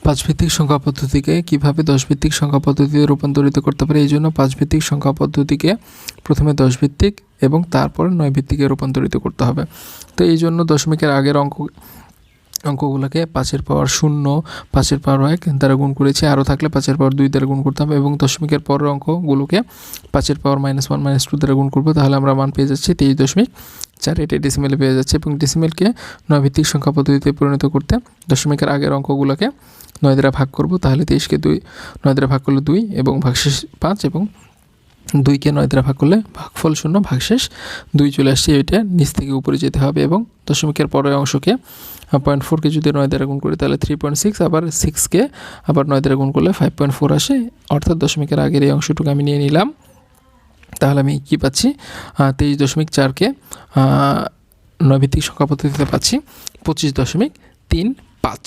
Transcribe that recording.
পাঁচ ভিত্তিক সংখ্যা পদ্ধতিকে কিভাবে 10 ভিত্তিক সংখ্যা পদ্ধতিতে রূপান্তরিত করতে পারে। এই জন্য 5 ভিত্তিক সংখ্যা পদ্ধতিকে প্রথমে 10 ভিত্তিক এবং তারপর 9 ভিত্তিকে রূপান্তরিত করতে হবে। তো এই জন্য দশমিকের আগের অঙ্কগুলোকে 5 পাওয়ার 0, 5 পাওয়ার 1 দ্বারা গুণ করেছি, আরও থাকলে 5 পাওয়ার 2 দ্বারা গুণ করতে হবে, এবং দশমিকের পরের অঙ্কগুলোকে 5 পাওয়ার -1, -2 দ্বারা গুণ করবো। তাহলে আমরা মান পেয়ে যাচ্ছি 23.4। এটা ডেসিমেলে পেয়ে যাচ্ছে, এবং ডেসিমেলকে 9 ভিত্তিক সংখ্যা পদ্ধতিতে পরিণত করতে দশমিকের আগের অঙ্কগুলোকে 9 দ্বারা ভাগ করব। তাহলে 23কে 9 দ্বারা ভাগ করলে 2 এবং ভাগশেষ 5, এবং 2কে 9 দ্বারা ভাগ করলে ভাগফল 0, ভাগশেষ 2 চলে আসছে। এটা নিচ থেকে উপরে যেতে হবে, এবং দশমিকের পরের অংশকে 0.4কে যদি 9 দ্বারা গুণ করি তাহলে 3.6, আবার 6কে আবার 9 দ্বারা গুণ করলে 5.4 আসে। অর্থাৎ দশমিকের আগের এই অংশটুকু আমি নিয়ে নিলাম। তাহলে আমি কি পাচ্ছি, 23.4কে 9 ভিত্তিক সংখ্যা পদ্ধতিতে পাচ্ছি 25.35।